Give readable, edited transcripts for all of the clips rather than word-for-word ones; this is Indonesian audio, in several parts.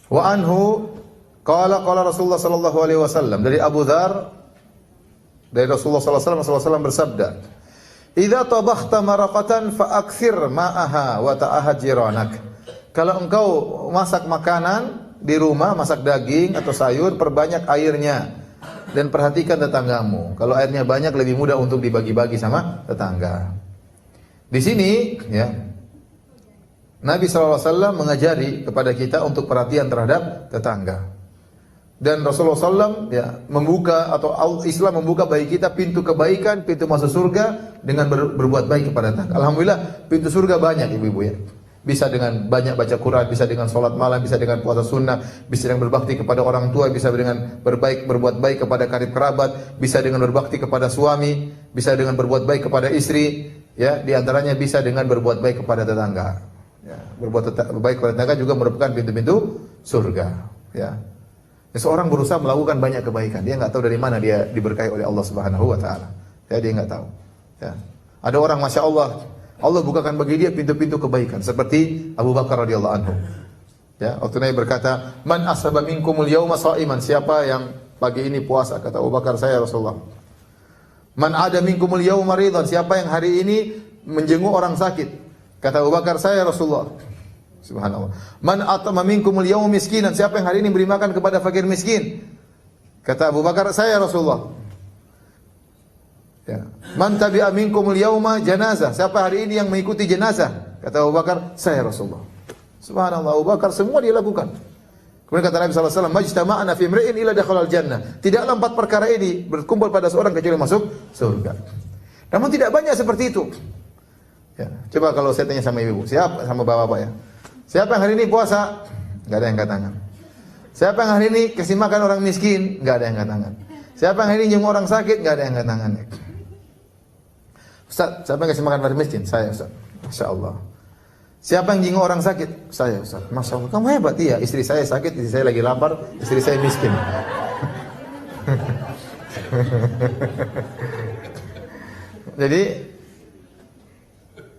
Wa anhu qala Rasulullah sallallahu alaihi wasallam, dari Abu Dzar, dari Rasulullah sallallahu alaihi wasallam bersabda, "Idza tabakhta maraqatan fa aktsir ma'aha wa ta'ahad jiranak." Kalau engkau masak makanan di rumah, masak daging atau sayur, perbanyak airnya dan perhatikan tetanggamu. Kalau airnya banyak lebih mudah untuk dibagi-bagi sama tetangga. Di sini ya, Nabi SAW mengajari kepada kita untuk perhatian terhadap tetangga. Dan Rasulullah SAW ya, membuka atau Islam membuka bagi kita pintu kebaikan, pintu masuk surga dengan berbuat baik kepada tetangga. Alhamdulillah pintu surga banyak ibu-ibu ya. Bisa dengan banyak baca Quran, bisa dengan sholat malam, bisa dengan puasa sunnah, bisa dengan berbakti kepada orang tua, bisa dengan berbuat baik kepada karib kerabat, bisa dengan berbakti kepada suami, bisa dengan berbuat baik kepada istri, ya, di antaranya bisa dengan berbuat baik kepada tetangga. Ya, berbuat baik kepada tetangga juga merupakan pintu-pintu surga. Ya. Seseorang berusaha melakukan banyak kebaikan, dia nggak tahu dari mana dia diberkahi oleh Allah Subhanahu Wa Taala. Ya, dia nggak tahu. Ya. Ada orang, masya Allah bukakan bagi dia pintu-pintu kebaikan seperti Abu Bakar radhiyallahu anhu. Ya, waktu Nabi berkata, "Man asaba minkumul yauma sha'iman?" Siapa yang pagi ini puasa? Kata Abu Bakar, saya Rasulullah. "Man ada minkumul yauma maridan?" Siapa yang hari ini menjenguk orang sakit? Kata Abu Bakar, saya Rasulullah. Subhanallah. "Man at'ama minkumul yauma miskinan?" Siapa yang hari ini beri makan kepada fakir miskin? Kata Abu Bakar, saya Rasulullah. Ya. "Man tabi'a minkumul yauma janazah?" Siapa hari ini yang mengikuti jenazah? Kata Abu Bakar, saya Rasulullah. Subhanallah, Abu Bakar semua dia lakukan. Kemudian kata Nabi sallallahu alaihi wasallam, "Majtama'ana fi imri'in illa dakhala al-jannah." Tidaklah 4 perkara ini berkumpul pada seorang kecuali masuk surga. Namun tidak banyak seperti itu. Ya. Coba kalau saya tanya sama ibu, siapa sama bapak-bapak ya? Siapa yang hari ini puasa? Enggak ada yang angkat tangan. Siapa yang hari ini kasih makan orang miskin? Enggak ada yang angkat tangan. Siapa yang hari ini jenguk orang sakit? Enggak ada yang angkat tangan. Ustaz, siapa yang kasih makan orang miskin? Saya, Ustaz. Masya Allah. Siapa yang jenguk orang sakit? Saya, Ustaz. Masya Allah, kamu hebat. Iya, istri saya sakit, istri saya lagi lapar, istri saya miskin. Jadi,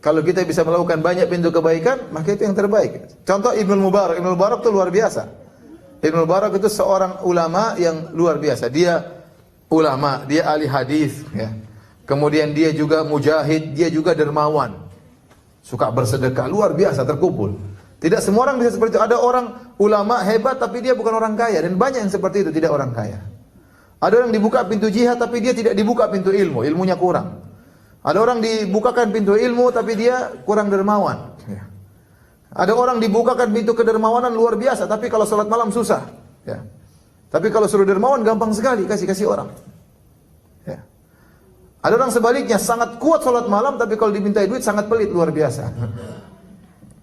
kalau kita bisa melakukan banyak pintu kebaikan, maka itu yang terbaik. Contoh Ibnu Mubarak. Ibnu Mubarak itu luar biasa. Ibnu Mubarak itu seorang ulama yang luar biasa. Dia ulama, dia ahli hadis, ya. Kemudian dia juga mujahid, dia juga dermawan. Suka bersedekah, luar biasa, terkumpul. Tidak semua orang bisa seperti itu. Ada orang ulama hebat tapi dia bukan orang kaya, dan banyak yang seperti itu, tidak orang kaya. Ada orang dibuka pintu jihad tapi dia tidak dibuka pintu ilmu, ilmunya kurang. Ada orang dibukakan pintu ilmu tapi dia kurang dermawan. Ya. Ada orang dibukakan pintu kedermawanan luar biasa tapi kalau sholat malam susah. Ya. Tapi kalau suruh dermawan gampang sekali kasih orang. Ya. Ada orang sebaliknya sangat kuat sholat malam tapi kalau dimintai duit sangat pelit luar biasa.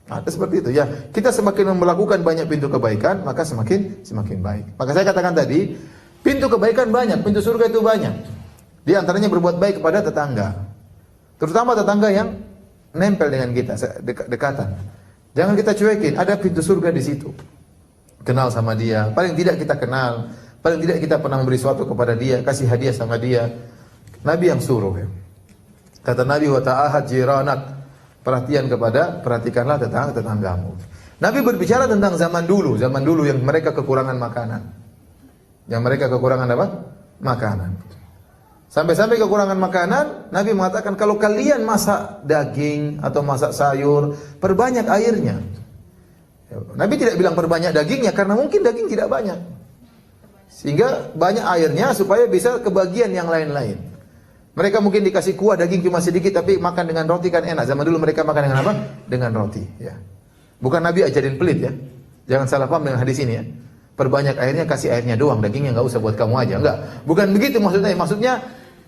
Ada seperti itu ya. Kita semakin melakukan banyak pintu kebaikan maka semakin baik. Maka saya katakan tadi pintu kebaikan banyak, pintu surga itu banyak. Di antaranya berbuat baik kepada tetangga. Terutama tetangga yang nempel dengan kita, dekatan. Jangan kita cuekin, ada pintu surga di situ. Kenal sama dia, paling tidak kita kenal, paling tidak kita pernah memberi sesuatu kepada dia, kasih hadiah sama dia. Nabi yang suruh ya. Kata Nabi, wa ta'ahad jiranak. Perhatikanlah tetanggamu. Nabi berbicara tentang zaman dulu yang mereka kekurangan makanan. Yang mereka kekurangan apa? Makanan. Sampai-sampai kekurangan makanan, Nabi mengatakan kalau kalian masak daging atau masak sayur, perbanyak airnya. Nabi tidak bilang perbanyak dagingnya karena mungkin daging tidak banyak. Sehingga banyak airnya supaya bisa kebagian yang lain-lain. Mereka mungkin dikasih kuah daging cuma sedikit tapi makan dengan roti kan enak. Zaman dulu mereka makan dengan apa? Dengan roti, ya. Bukan Nabi ajarin pelit ya. Jangan salah paham dengan hadis ini ya. Perbanyak airnya, kasih airnya doang, dagingnya enggak usah buat kamu aja. Enggak. Bukan begitu maksudnya. Maksudnya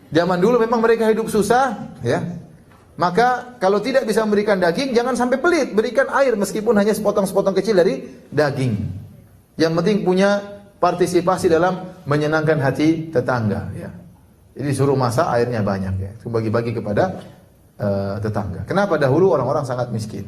zaman dulu memang mereka hidup susah, ya. Maka kalau tidak bisa memberikan daging, jangan sampai pelit, berikan air meskipun hanya sepotong-sepotong kecil dari daging. Yang penting punya partisipasi dalam menyenangkan hati tetangga, ya. Jadi suruh masak airnya banyak ya. Bagi-bagi kepada tetangga. Kenapa dahulu orang-orang sangat miskin?